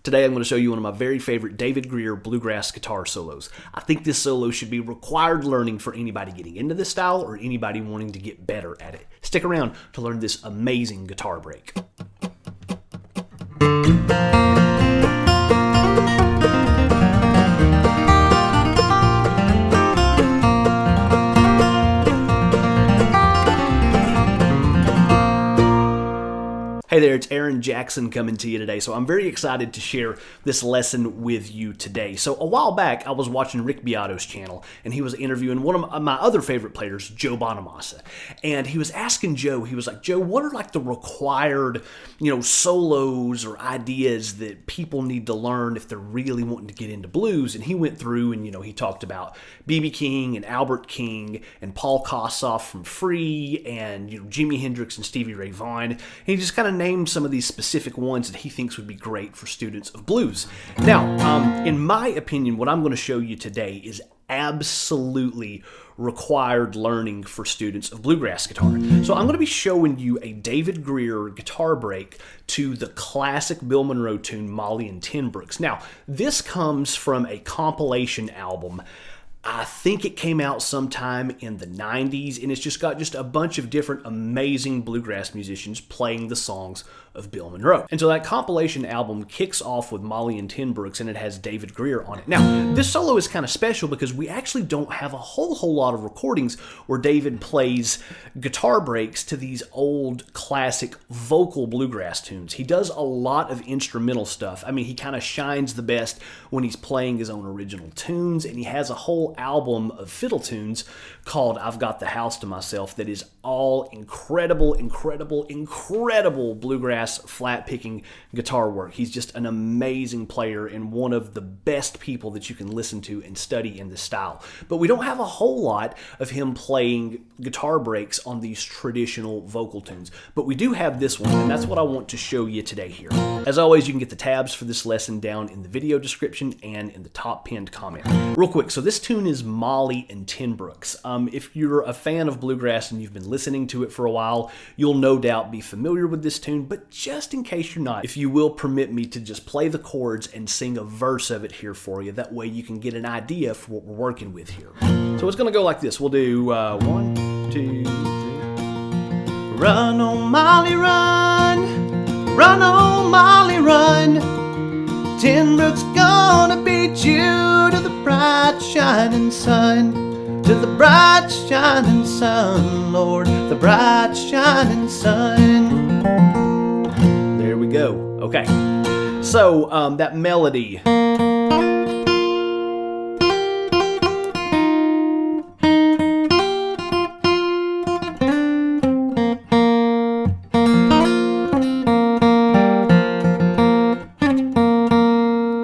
Today I'm going to show you one of my very favorite David Grier bluegrass guitar solos. I think this solo should be required learning for anybody getting into this style or anybody wanting to get better at it. Stick around to learn this amazing guitar break. Hey there, it's Aaron Jackson coming to you today. So I'm very excited to share this lesson with you today. So a while back, I was watching Rick Beato's channel, and he was interviewing one of my other favorite players, Joe Bonamassa. And he was asking Joe, he was like, Joe, what are like the required, solos or ideas that people need to learn if they're really wanting to get into blues? And he went through and, he talked about B.B. King and Albert King and Paul Kossoff from Free and, Jimi Hendrix and Stevie Ray Vaughan. And he just kind of named some of these specific ones that he thinks would be great for students of blues. Now, in my opinion, what I'm going to show you today is absolutely required learning for students of bluegrass guitar. So I'm going to be showing you a David Grier guitar break to the classic Bill Monroe tune, Molly and Tenbrooks. Now, this comes from a compilation album. I think it came out sometime in the 90s, and it's just got a bunch of different amazing bluegrass musicians playing the songs of Bill Monroe. And so that compilation album kicks off with Molly and Tenbrooks, and it has David Grier on it. Now, this solo is kind of special because we actually don't have a whole lot of recordings where David plays guitar breaks to these old classic vocal bluegrass tunes. He does a lot of instrumental stuff. I mean, he kind of shines the best when he's playing his own original tunes, and he has a whole album of fiddle tunes called I've Got the House to Myself that is all incredible bluegrass flat picking guitar work. He's just an amazing player and one of the best people that you can listen to and study in this style. But we don't have a whole lot of him playing guitar breaks on these traditional vocal tunes. But we do have this one, and that's what I want to show you today here. As always, you can get the tabs for this lesson down in the video description and in the top pinned comment. Real quick, so this tune is Molly and Tenbrooks. If you're a fan of bluegrass and you've been listening to it for a while, you'll no doubt be familiar with this tune, but just in case you're not, if you will permit me to just play the chords and sing a verse of it here for you, that way you can get an idea for what we're working with here. So it's going to go like this. We'll do 1, 2, 3. Run, oh Molly, run. Run, oh Molly, run. Tenbrooks gonna beat you to the bright shining sun. To the bright shining sun, Lord, the bright shining sun. There we go. Okay. So, that melody.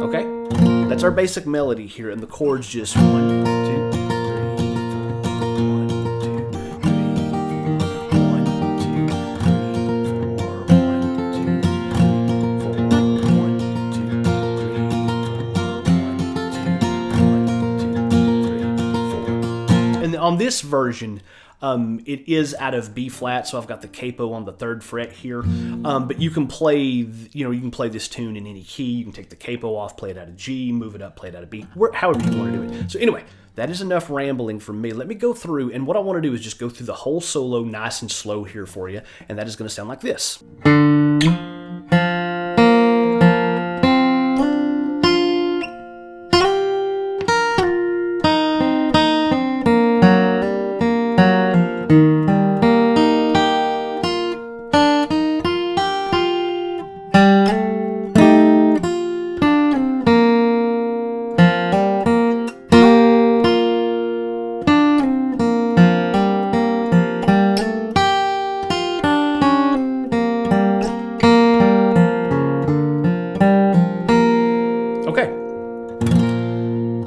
Okay. That's our basic melody here, and the chords just 1, 2, 3. On this version, it is out of B flat, so I've got the capo on the 3rd fret here. But you can play, you can play this tune in any key. You can take the capo off, play it out of G, move it up, play it out of B, however you want to do it. So anyway, that is enough rambling from me. Let me go through, and what I want to do is just go through the whole solo nice and slow here for you, and that is going to sound like this.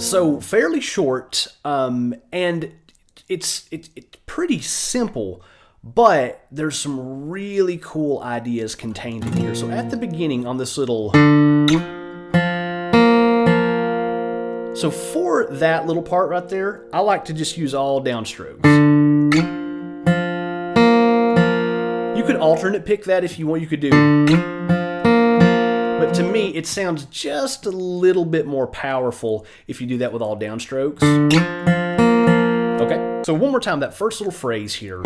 So fairly short, and it's pretty simple, but there's some really cool ideas contained in here. So at the beginning on this little, so for that little part right there, I like to just use all downstrokes. You could alternate pick that if you want. You could do, but But to me, it sounds just a little bit more powerful if you do that with all downstrokes. Okay, so one more time, that first little phrase here.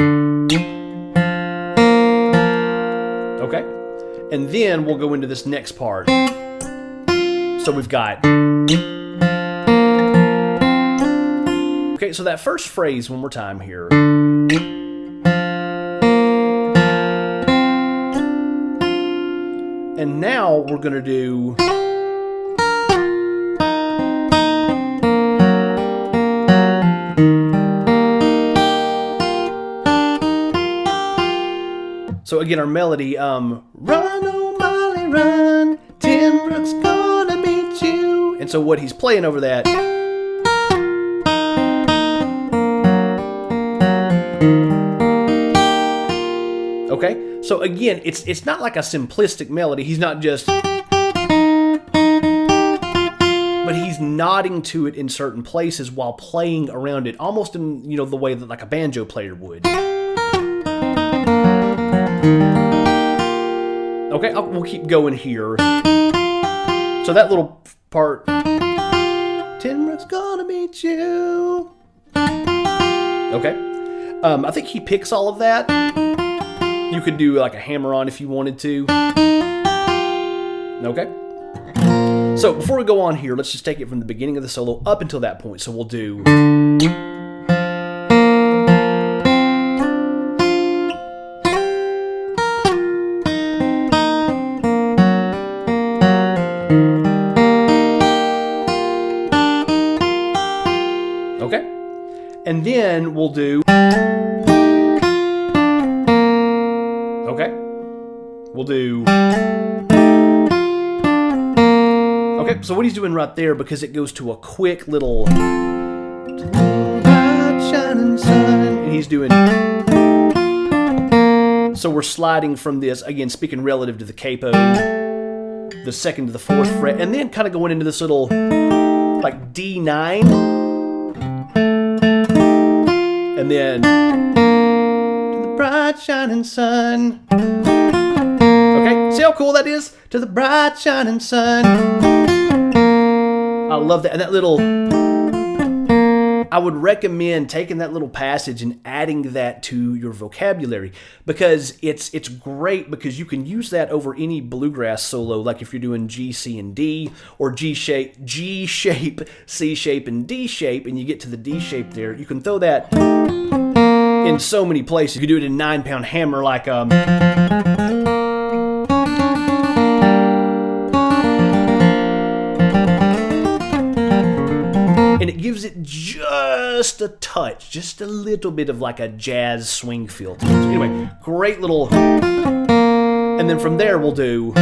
Okay, and then we'll go into this next part. So we've got... Okay, so that first phrase one more time here. And now we're going to do... So again, our melody, run, oh Molly, run, Tenbrooks gonna meet you. And so what he's playing over that... Okay, so again, it's not like a simplistic melody. He's not just... But he's nodding to it in certain places while playing around it, almost in, you know, the way that like a banjo player would. Okay, we'll keep going here. So that little part... Tenbrooks gonna meet you. Okay. I think he picks all of that. You could do like a hammer-on if you wanted to. Okay. So before we go on here, let's just take it from the beginning of the solo up until that point. So we'll do... Okay. And then we'll do... Okay. We'll do... Okay, so what he's doing right there, because it goes to a quick little... And he's doing... So we're sliding from this, again, speaking relative to the capo, the 2nd to the 4th fret, and then kind of going into this little, like, D9. And then... bright shining sun. Okay, see how cool that is? To the bright shining sun. I love that. And that little... I would recommend taking that little passage and adding that to your vocabulary, because it's great, because you can use that over any bluegrass solo, like if you're doing G, C, and D, or G shape, C shape, and D shape, and you get to the D shape there. You can throw that in so many places. You could do it in 9-pound hammer, like and it gives it just a touch, just a little bit of like a jazz swing feel to it. So anyway, great little... And then from there we'll do...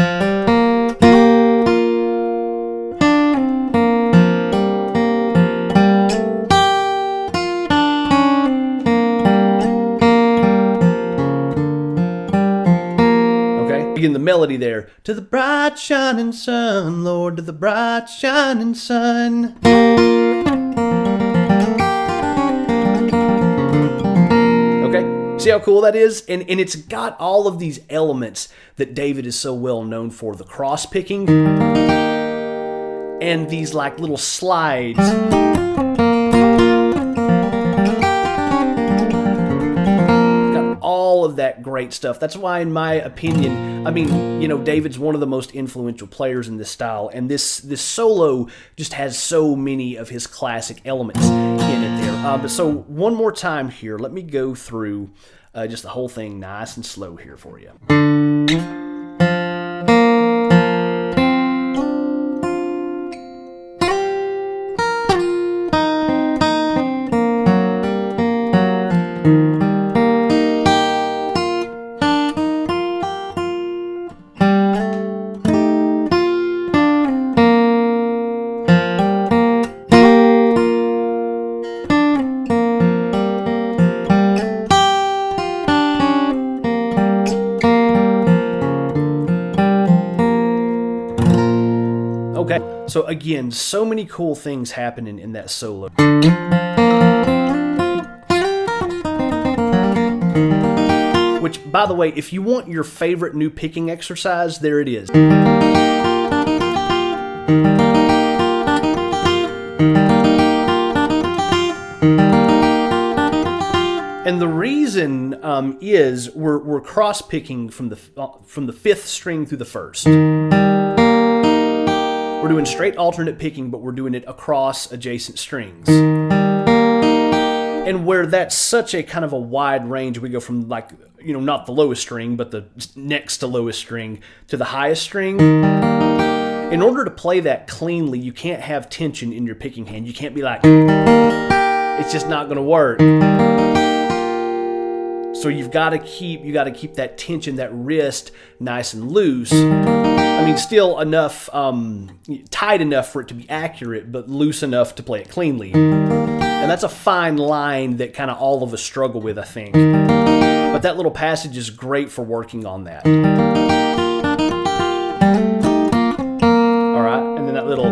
Again, the melody there. To the bright shining sun, Lord, to the bright shining sun. Okay, see how cool that is? And it's got all of these elements that David is so well known for. The cross picking and these like little slides. All of that great stuff. That's why, in my opinion, I mean, you know, David's one of the most influential players in this style, and this solo just has so many of his classic elements in it there. But so one more time here, let me go through just the whole thing nice and slow here for you. Okay, so again, so many cool things happening in that solo. Which, by the way, if you want your favorite new picking exercise, there it is. And the reason is we're cross picking from the 5th string through the 1st. We're doing straight alternate picking, but we're doing it across adjacent strings. And where that's such a kind of a wide range, we go from not the lowest string, but the next to lowest string to the highest string. In order to play that cleanly, you can't have tension in your picking hand. You can't be like, it's just not going to work. So you've got to keep that tension, that wrist nice and loose. I mean, still enough, tight enough for it to be accurate, but loose enough to play it cleanly. And that's a fine line that kind of all of us struggle with, I think. But that little passage is great for working on that. All right, and then that little...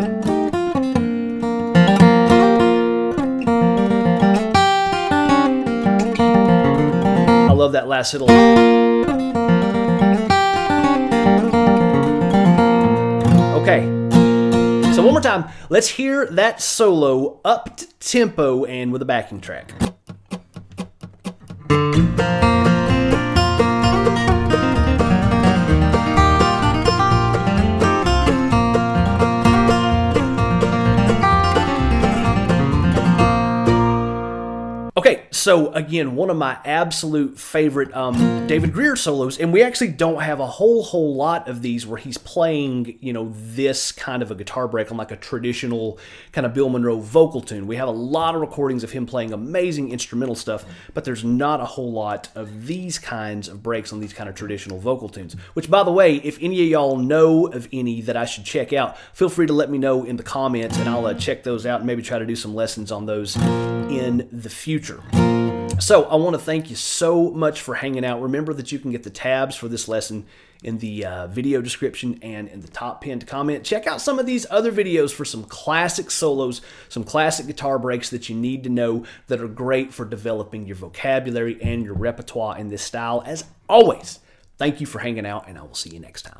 I love that last little... Okay, so one more time, let's hear that solo up tempo and with a backing track. Okay, so again, one of my absolute favorite David Grier solos, and we actually don't have a whole lot of these where he's playing, this kind of a guitar break on like a traditional kind of Bill Monroe vocal tune. We have a lot of recordings of him playing amazing instrumental stuff, but there's not a whole lot of these kinds of breaks on these kind of traditional vocal tunes. Which, by the way, if any of y'all know of any that I should check out, feel free to let me know in the comments, and I'll check those out and maybe try to do some lessons on those in the future. So I want to thank you so much for hanging out. Remember that you can get the tabs for this lesson in the video description and in the top pinned comment. Check out some of these other videos for some classic solos, some classic guitar breaks that you need to know that are great for developing your vocabulary and your repertoire in this style. As always, thank you for hanging out, and I will see you next time.